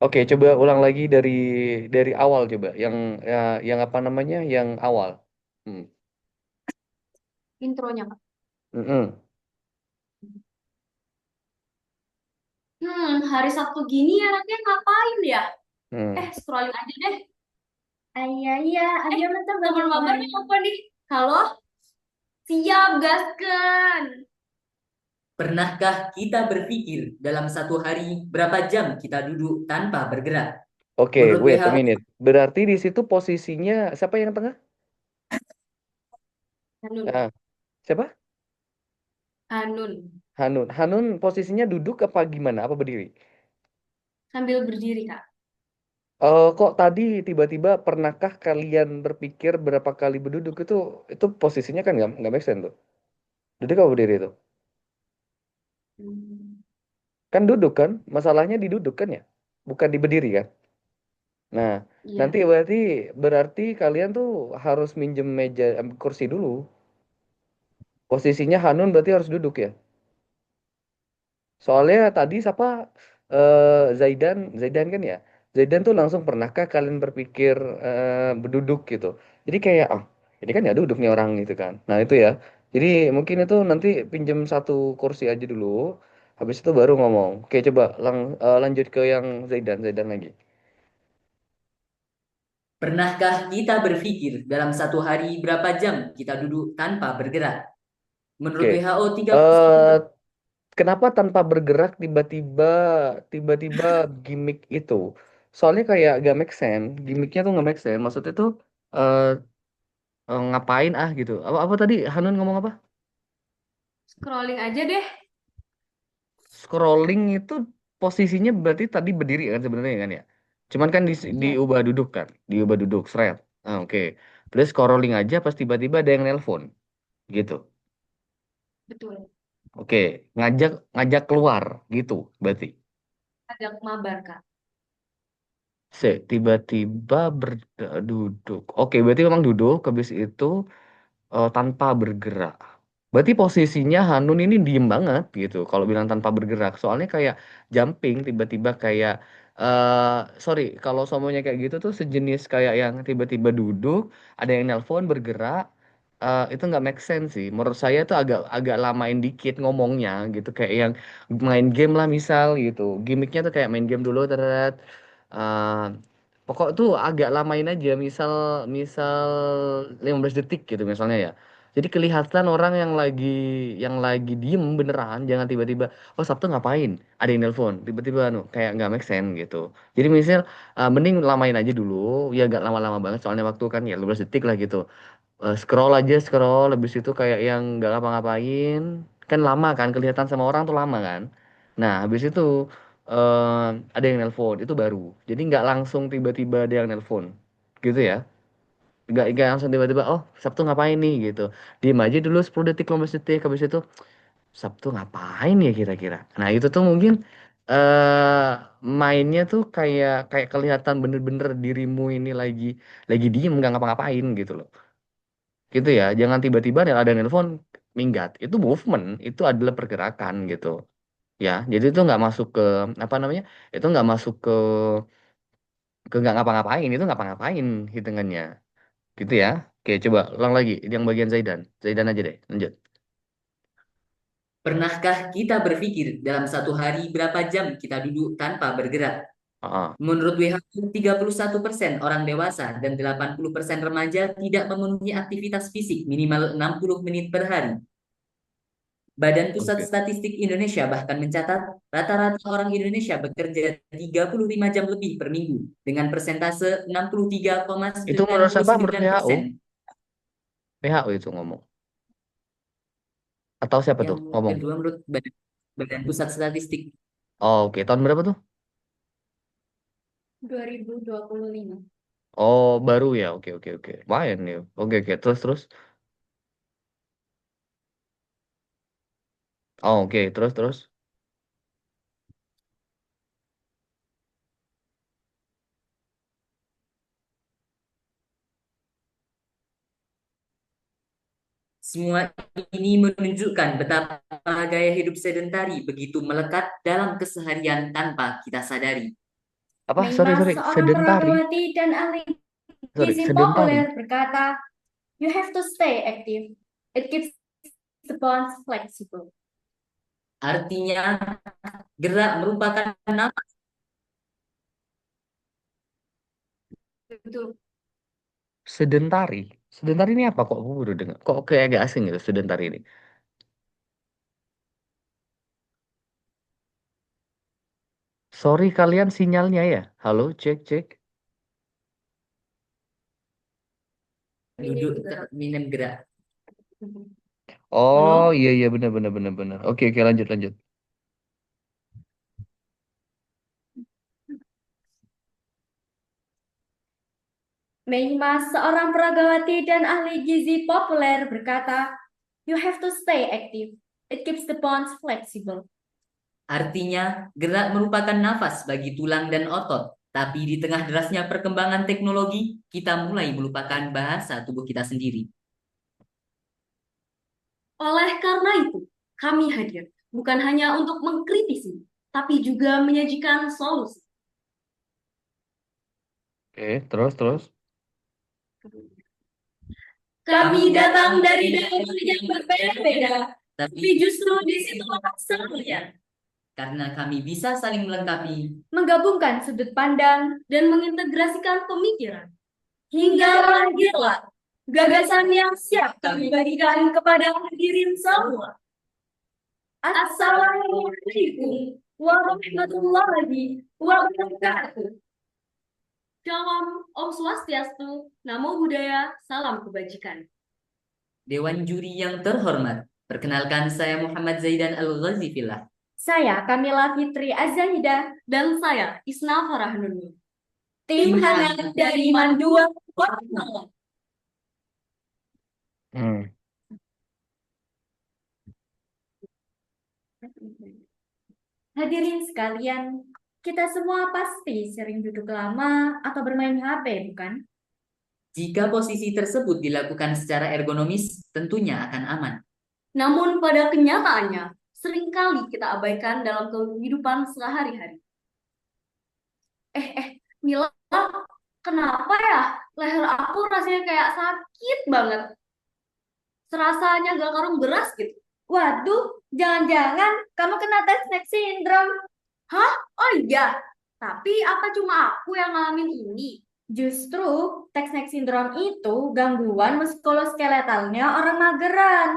Oke, coba ulang lagi dari awal coba. Yang apa namanya? Yang awal. Hmm. Intronya, Kak. Mm-mm. Hari Sabtu gini anaknya ngapain ya? Hmm. Scrolling aja deh. Ayah, iya, ayah bentar teman mabarnya apa nih? Halo? Siap, gaskan. Pernahkah kita berpikir dalam satu hari berapa jam kita duduk tanpa bergerak? Oke, Menurut wait a WHO, minute. Berarti di situ posisinya siapa yang tengah? Hanun, Ah, siapa? Hanun. Hanun. Hanun posisinya duduk apa gimana? Apa berdiri? Sambil berdiri, Kak. Kok tadi tiba-tiba pernahkah kalian berpikir berapa kali berduduk itu posisinya kan nggak make sense tuh. Duduk apa berdiri itu? Hmm, Kan duduk kan? Masalahnya di duduk kan ya? Bukan di berdiri kan? Nah, nanti iya, berarti kalian tuh harus minjem meja kursi dulu. Posisinya Hanun berarti harus duduk ya. Soalnya tadi siapa Zaidan kan ya. Zaidan tuh langsung pernahkah kalian berpikir berduduk gitu. Jadi kayak ini kan ya duduk nih orang gitu kan. Nah, itu ya. Jadi mungkin itu nanti pinjem satu kursi aja dulu. Habis itu baru ngomong. Oke, coba lanjut ke yang Zaidan lagi. pernahkah kita berpikir dalam satu hari berapa jam kita duduk tanpa bergerak? Menurut Oke. WHO, 31 Eh Kenapa tanpa bergerak tiba-tiba gimmick itu? Soalnya kayak gak make sense, gimmicknya tuh gak make sense. Maksudnya tuh eh ngapain gitu? Apa tadi Hanun ngomong apa? scrolling aja deh. Scrolling itu posisinya berarti tadi berdiri kan sebenarnya kan ya. Cuman kan Iya, diubah duduk kan, diubah duduk, seret. Oke. Terus scrolling aja pas tiba-tiba ada yang nelpon gitu. betul. Oke, ngajak ngajak keluar gitu berarti. Ada mabar, Kak. Tiba-tiba berduduk. Oke, berarti memang duduk, habis itu tanpa bergerak. Berarti posisinya Hanun ini diem banget gitu. Kalau bilang tanpa bergerak, soalnya kayak jumping, tiba-tiba kayak, sorry, kalau semuanya kayak gitu tuh sejenis kayak yang tiba-tiba duduk, ada yang nelpon bergerak, itu nggak make sense sih. Menurut saya tuh agak agak lamain dikit ngomongnya gitu, kayak yang main game lah misal gitu. Gimiknya tuh kayak main game dulu, teret. Eh, Pokok tuh agak lamain aja, misal misal 15 detik gitu misalnya ya. Jadi kelihatan orang yang lagi diem beneran, jangan tiba-tiba, oh Sabtu ngapain? Ada yang nelpon, tiba-tiba kayak nggak make sense gitu. Jadi misal mending lamain aja dulu, ya nggak lama-lama banget soalnya waktu kan ya 15 detik lah gitu. Scroll aja scroll, habis itu kayak yang nggak ngapa-ngapain, kan lama kan kelihatan sama orang tuh lama kan. Nah habis itu eh, ada yang nelpon itu baru. Jadi nggak langsung tiba-tiba ada yang nelpon, gitu ya. Nggak langsung tiba-tiba oh Sabtu ngapain nih gitu. Diem aja dulu 10 detik 15 detik habis itu Sabtu ngapain ya kira-kira. Nah itu tuh mungkin eh mainnya tuh kayak kayak kelihatan bener-bener dirimu ini lagi diem nggak ngapa-ngapain gitu loh, gitu ya. Jangan tiba-tiba ada nelpon minggat, itu movement, itu adalah pergerakan gitu ya. Jadi itu nggak masuk ke apa namanya, itu nggak masuk ke nggak ngapa-ngapain, itu ngapa-ngapain hitungannya gitu ya. Oke, coba ulang lagi yang bagian Zaidan aja deh, lanjut. pernahkah kita berpikir dalam satu hari berapa jam kita duduk tanpa bergerak? Ah, Menurut WHO, 31% orang dewasa dan 80% remaja tidak memenuhi aktivitas fisik minimal 60 menit per hari. Badan Pusat oke. Statistik Indonesia bahkan mencatat rata-rata orang Indonesia bekerja 35 jam lebih per minggu dengan persentase Itu menurut siapa? Menurut WHO? 63,99%. WHO itu ngomong atau siapa tuh Yang ngomong? kedua menurut Badan Pusat Statistik. Oh, oke, tahun berapa tuh? 2025. Oh, baru ya. Oke, oke, oke. Lumayan nih. Oke, oke. Terus, terus. Oh, oke. Terus, terus. Semua ini menunjukkan betapa gaya hidup sedentari begitu melekat dalam keseharian tanpa kita sadari. Apa? Sorry, Meima, sorry. seorang Sedentari. peragawati dan ahli Sorry, gizi sedentari. populer, berkata, "You have to stay active. It keeps the bones flexible." Artinya, gerak merupakan nafas. Betul. Sedentari. Sedentari ini apa? Kok aku baru dengar? Kok kayak agak asing gitu sedentari ini? Sorry kalian sinyalnya ya. Halo, cek cek. Duduk, minum gerak. Oh Halo? iya iya benar benar benar benar. Oke oke lanjut lanjut. Meima, seorang peragawati dan ahli gizi populer, berkata, "You have to stay active. It keeps the bones flexible." Artinya, gerak merupakan nafas bagi tulang dan otot. Tapi di tengah derasnya perkembangan teknologi, kita mulai melupakan bahasa tubuh kita sendiri. Oleh karena itu, kami hadir bukan hanya untuk mengkritisi, tapi juga menyajikan solusi. Oke terus terus. Kami datang dari daerah yang berbeda-beda, Tapi tapi justru di situ serunya. karena kami bisa saling melengkapi, Menggabungkan sudut pandang dan mengintegrasikan pemikiran. Hingga lahirlah gagasan yang siap kami bagikan kepada hadirin semua. Assalamualaikum warahmatullahi wabarakatuh. Shalom, Om Swastiastu, Namo Buddhaya, salam kebajikan. Dewan Juri yang terhormat, perkenalkan saya Muhammad Zaidan Al-Ghazifillah. Saya Kamila Fitri Azahida dan saya Isna Farahnunin. Tim hangat dari Mandua, Kota Malang. Hmm. Hadirin sekalian, kita semua pasti sering duduk lama atau bermain HP, bukan? Jika posisi tersebut dilakukan secara ergonomis, tentunya akan aman. Namun pada kenyataannya, seringkali kita abaikan dalam kehidupan sehari-hari. Mila, kenapa ya leher aku rasanya kayak sakit banget? Serasanya gak karung beras gitu. Waduh, jangan-jangan kamu kena neck syndrome. Hah? Oh iya, tapi apa cuma aku yang ngalamin ini? Justru neck syndrome itu gangguan muskuloskeletalnya orang mageran.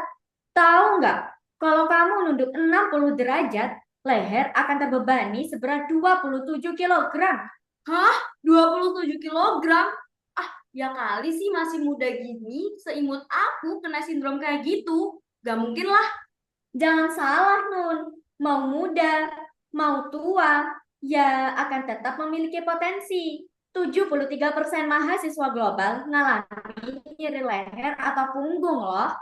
Tahu nggak? Kalau kamu nunduk 60 derajat, leher akan terbebani seberat 27 kilogram. Hah? 27 kilogram? Ah, ya kali sih masih muda gini, seimut aku kena sindrom kayak gitu. Gak mungkin lah. Jangan salah, Nun. Mau muda, mau tua, ya akan tetap memiliki potensi. 73% mahasiswa global mengalami nyeri leher atau punggung loh.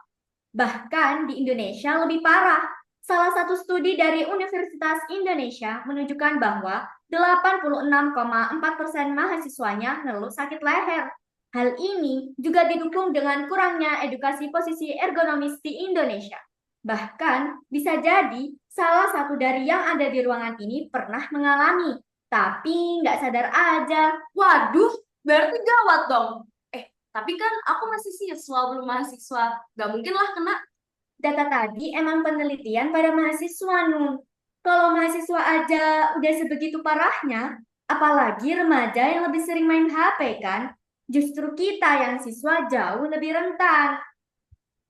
Bahkan di Indonesia lebih parah. Salah satu studi dari Universitas Indonesia menunjukkan bahwa 86,4% mahasiswanya mengeluh sakit leher. Hal ini juga didukung dengan kurangnya edukasi posisi ergonomis di Indonesia. Bahkan bisa jadi salah satu dari yang ada di ruangan ini pernah mengalami, tapi nggak sadar aja. Waduh, berarti gawat dong. Tapi kan aku masih siswa, belum mahasiswa. Gak mungkin lah kena. Data tadi emang penelitian pada mahasiswa, Nun. Kalau mahasiswa aja udah sebegitu parahnya, apalagi remaja yang lebih sering main HP kan? Justru kita yang siswa jauh lebih rentan.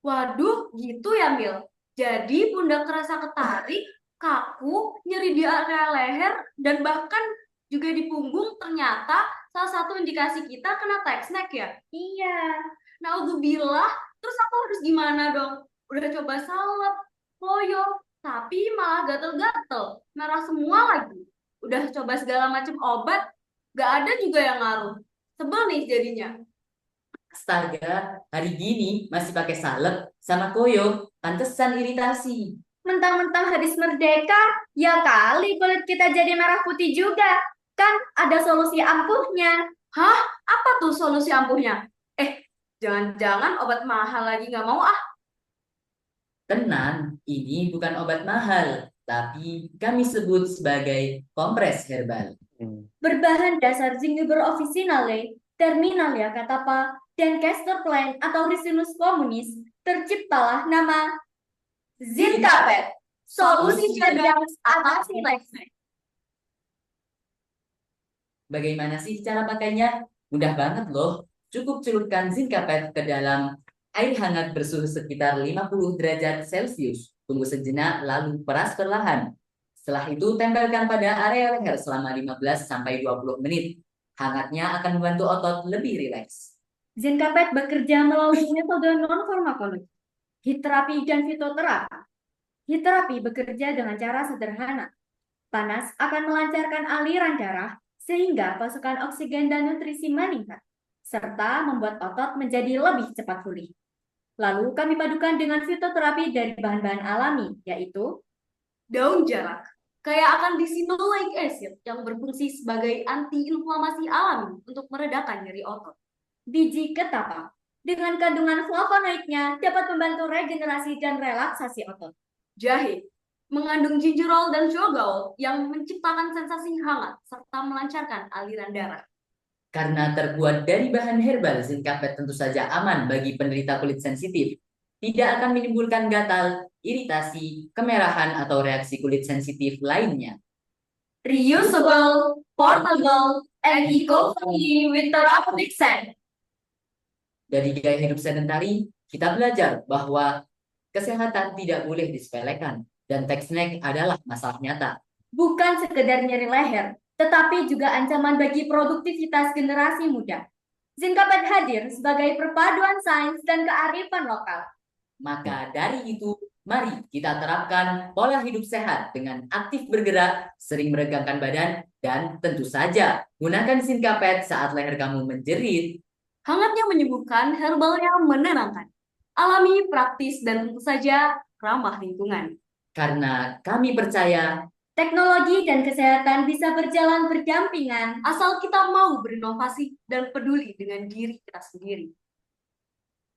Waduh, gitu ya, Mil. Jadi pundak terasa ketarik, kaku, nyeri di area leher, dan bahkan juga di punggung. Ternyata salah satu indikasi kita kena snack ya? Iya. Naudzubillah, terus aku harus gimana dong? Udah coba salep, loyo, tapi malah gatel-gatel, merah semua lagi. Udah coba segala macam obat, gak ada juga yang ngaruh. Sebel nih jadinya. Astaga, hari gini masih pakai salep sama koyo, pantesan iritasi. Mentang-mentang habis merdeka, ya kali kulit kita jadi merah putih juga. Kan ada solusi ampuhnya. Hah? Apa tuh solusi ampuhnya? Jangan-jangan obat mahal lagi nggak mau ah. Tenang, ini bukan obat mahal, tapi kami sebut sebagai kompres herbal. Hmm. Berbahan dasar Zingiber officinale, Terminalia catapa, dan Castor plant atau Ricinus communis, terciptalah nama Zincapet, solusi cerdas atasi lifestyle. Bagaimana sih cara pakainya? Mudah banget loh. Cukup celupkan zinc kapet ke dalam air hangat bersuhu sekitar 50 derajat Celcius. Tunggu sejenak lalu peras perlahan. Setelah itu tempelkan pada area leher selama 15 sampai 20 menit. Hangatnya akan membantu otot lebih rileks. Zincapet bekerja melalui metode non-farmakologi, heat terapi dan fitoterapi. Heat terapi bekerja dengan cara sederhana. Panas akan melancarkan aliran darah sehingga pasukan oksigen dan nutrisi meningkat, serta membuat otot menjadi lebih cepat pulih. Lalu kami padukan dengan fitoterapi dari bahan-bahan alami, yaitu daun jarak, kaya akan disinolic acid yang berfungsi sebagai antiinflamasi alami untuk meredakan nyeri otot. Biji ketapang, dengan kandungan flavonoidnya dapat membantu regenerasi dan relaksasi otot. Jahe, mengandung gingerol dan shogaol yang menciptakan sensasi hangat serta melancarkan aliran darah. Karena terbuat dari bahan herbal, zinc kapet tentu saja aman bagi penderita kulit sensitif. Tidak akan menimbulkan gatal, iritasi, kemerahan, atau reaksi kulit sensitif lainnya. Reusable, portable, and eco-friendly with therapeutic scent. Dari gaya hidup sedentari, kita belajar bahwa kesehatan tidak boleh disepelekan dan tech snack adalah masalah nyata. Bukan sekedar nyeri leher, tetapi juga ancaman bagi produktivitas generasi muda. Zincapet hadir sebagai perpaduan sains dan kearifan lokal. Maka dari itu, mari kita terapkan pola hidup sehat dengan aktif bergerak, sering meregangkan badan, dan tentu saja gunakan Zincapet saat leher kamu menjerit. Hangatnya menyembuhkan, herbalnya menenangkan. Alami, praktis, dan tentu saja ramah lingkungan. Karena kami percaya Teknologi dan kesehatan bisa berjalan berdampingan asal kita mau berinovasi dan peduli dengan diri kita sendiri.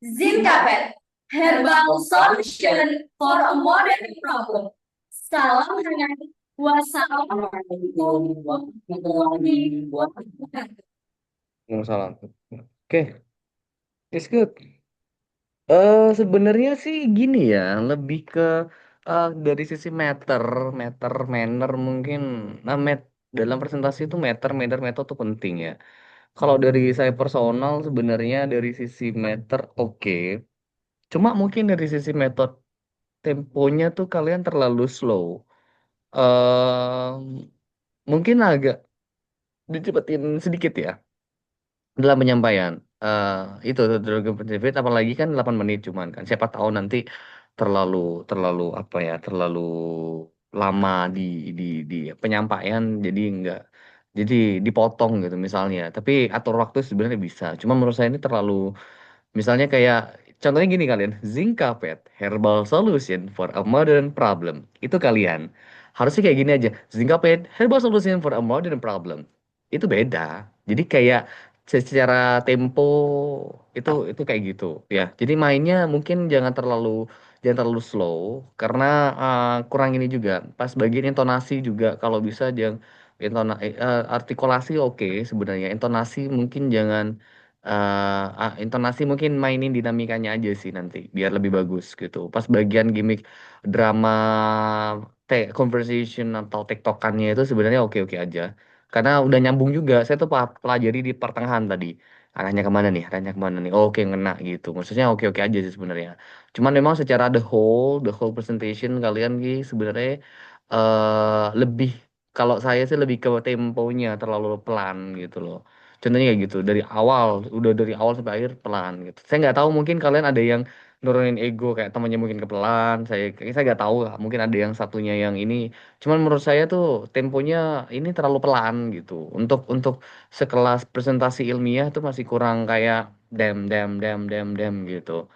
Zincapet, herbal solution for a modern problem. Salam hangat, wassalamualaikum warahmatullahi wabarakatuh. Salah. Oke, it's good. Sebenarnya sih gini ya, lebih ke dari sisi meter, manner mungkin. Nah, dalam presentasi itu meter tuh penting ya. Kalau dari saya personal sebenarnya dari sisi meter oke. Cuma mungkin dari sisi metode temponya tuh kalian terlalu slow. Mungkin agak dicepetin sedikit ya dalam penyampaian. Itu Dragon David apalagi kan 8 menit cuman kan. Siapa tahu nanti terlalu terlalu apa ya, terlalu lama di di penyampaian jadi enggak jadi dipotong gitu misalnya. Tapi atur waktu sebenarnya bisa. Cuma menurut saya ini terlalu misalnya kayak contohnya gini kalian, Zincapet Herbal Solution for a Modern Problem. Itu kalian. Harusnya kayak gini aja. Zincapet Herbal Solution for a Modern Problem. Itu beda. Jadi kayak secara tempo itu kayak gitu ya. Jadi mainnya mungkin jangan terlalu slow karena kurang ini juga. Pas bagian intonasi juga kalau bisa jangan artikulasi oke sebenarnya. Intonasi mungkin jangan intonasi mungkin mainin dinamikanya aja sih nanti biar lebih bagus gitu. Pas bagian gimmick drama conversation atau tektokannya itu sebenarnya oke-oke aja. Karena udah nyambung juga. Saya tuh pelajari di pertengahan tadi. Arahnya kemana nih? Arahnya kemana nih? Oh, oke ngena gitu. Maksudnya oke-oke aja sih sebenarnya. Cuman memang secara the whole presentation kalian Ki sebenarnya lebih kalau saya sih lebih ke temponya terlalu pelan gitu loh. Contohnya kayak gitu udah dari awal sampai akhir pelan gitu. Saya nggak tahu mungkin kalian ada yang nurunin ego kayak temannya mungkin kepelan. Saya nggak tahu lah. Mungkin ada yang satunya yang ini. Cuman menurut saya tuh temponya ini terlalu pelan gitu. Untuk sekelas presentasi ilmiah tuh masih kurang kayak dem dem dem dem dem gitu.